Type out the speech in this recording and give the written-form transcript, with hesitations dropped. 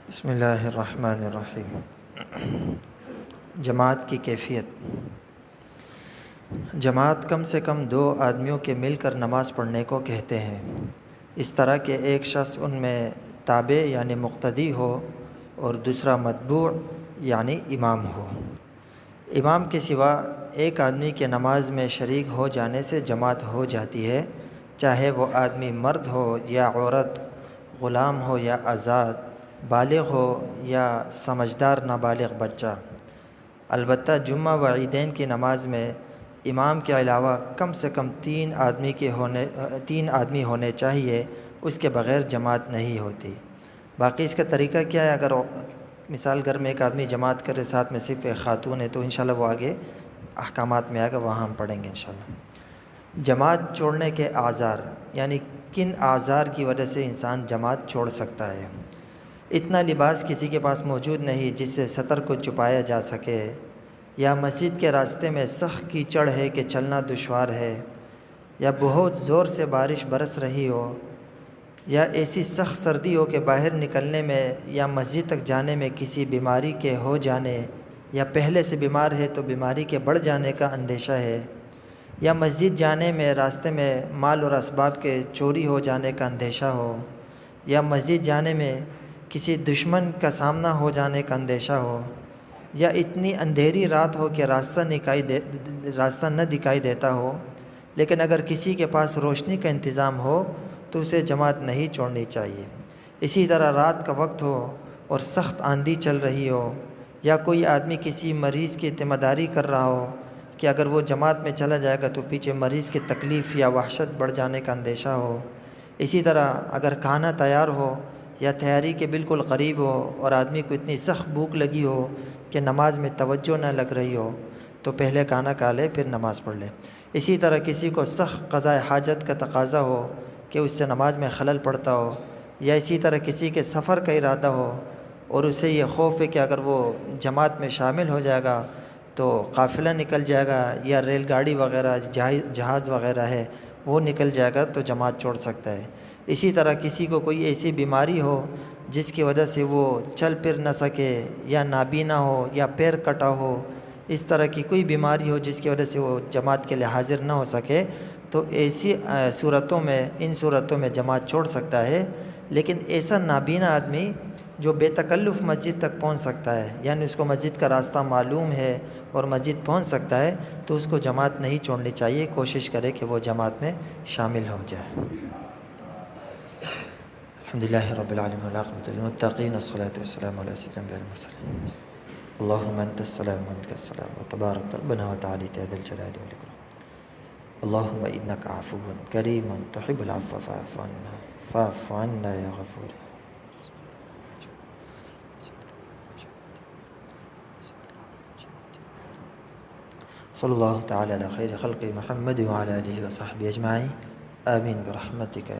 بسم اللہ الرحمن الرحیم۔ جماعت کی کیفیت۔ جماعت کم سے کم 2 آدمیوں کے مل کر نماز پڑھنے کو کہتے ہیں، اس طرح کہ ایک شخص ان میں تابع یعنی مقتدی ہو اور دوسرا متبوع یعنی امام ہو۔ امام کے سوا ایک آدمی کے نماز میں شریک ہو جانے سے جماعت ہو جاتی ہے، چاہے وہ آدمی مرد ہو یا عورت، غلام ہو یا آزاد، بالغ ہو یا سمجھدار نابالغ بچہ۔ البتہ جمعہ و عیدین کی نماز میں امام کے علاوہ کم سے کم 3 آدمی ہونے چاہیے، اس کے بغیر جماعت نہیں ہوتی۔ باقی اس کا طریقہ کیا ہے؟ اگر مثال گھر میں ایک آدمی جماعت کرے، ساتھ میں صرف ایک خاتون ہے، تو انشاءاللہ وہ آگے احکامات میں آئے گا، وہاں ہم پڑھیں گے انشاءاللہ۔ جماعت چھوڑنے کے اعذار، یعنی کن اعذار کی وجہ سے انسان جماعت چھوڑ سکتا ہے۔ اتنا لباس کسی کے پاس موجود نہیں جس سے سطر کو چھپایا جا سکے، یا مسجد کے راستے میں سخت کیچڑ ہے کہ چلنا دشوار ہے، یا بہت زور سے بارش برس رہی ہو، یا ایسی سخت سردی ہو کہ باہر نکلنے میں یا مسجد تک جانے میں کسی بیماری کے ہو جانے، یا پہلے سے بیمار ہے تو بیماری کے بڑھ جانے کا اندیشہ ہے، یا مسجد جانے میں راستے میں مال اور اسباب کے چوری ہو جانے کا اندیشہ ہو، یا مسجد جانے میں کسی دشمن کا سامنا ہو جانے کا اندیشہ ہو، یا اتنی اندھیری رات ہو کہ راستہ نہ دکھائی دیتا ہو، لیکن اگر کسی کے پاس روشنی کا انتظام ہو تو اسے جماعت نہیں چھوڑنی چاہیے۔ اسی طرح رات کا وقت ہو اور سخت آندھی چل رہی ہو، یا کوئی آدمی کسی مریض کی ذمہ داری کر رہا ہو کہ اگر وہ جماعت میں چلا جائے گا تو پیچھے مریض کی تکلیف یا وحشت بڑھ جانے کا اندیشہ ہو۔ اسی طرح اگر کھانا تیار ہو یا تیاری کے بالکل قریب ہو اور آدمی کو اتنی سخت بھوک لگی ہو کہ نماز میں توجہ نہ لگ رہی ہو، تو پہلے کھانا کھا لے پھر نماز پڑھ لے۔ اسی طرح کسی کو سخت قضاء حاجت کا تقاضا ہو کہ اس سے نماز میں خلل پڑتا ہو، یا اسی طرح کسی کے سفر کا ارادہ ہو اور اسے یہ خوف ہے کہ اگر وہ جماعت میں شامل ہو جائے گا تو قافلہ نکل جائے گا، یا ریل گاڑی وغیرہ جہاز وغیرہ ہے وہ نکل جائے گا تو جماعت چھوڑ سکتا ہے۔ اسی طرح کسی کو کوئی ایسی بیماری ہو جس کی وجہ سے وہ چل پھر نہ سکے، یا نابینا ہو یا پیر کٹا ہو، اس طرح کی کوئی بیماری ہو جس کی وجہ سے وہ جماعت کے لیے حاضر نہ ہو سکے، تو ان صورتوں میں جماعت چھوڑ سکتا ہے۔ لیکن ایسا نابینا آدمی جو بے تکلف مسجد تک پہنچ سکتا ہے، یعنی اس کو مسجد کا راستہ معلوم ہے اور مسجد پہنچ سکتا ہے، تو اس کو جماعت نہیں چھوڑنی چاہیے، کوشش کرے کہ وہ جماعت میں شامل ہو جائے۔ الحمدللہ رب العالمین والعاقبۃ للمتقین والصلاۃ والسلام علی سیدنا المرسلین۔ اللہم انت السلام ومنک السلام وتبارک ربنا وتعالیت یا ذا الجلال والاکرام۔ اللہم انک عفو کریم تحب العفو فاعف عنا یا غفور۔ صلی اللہ تعالی علی خیر خلق محمد وعلی آلہ وصحبہ اجمعین، آمین برحمتک۔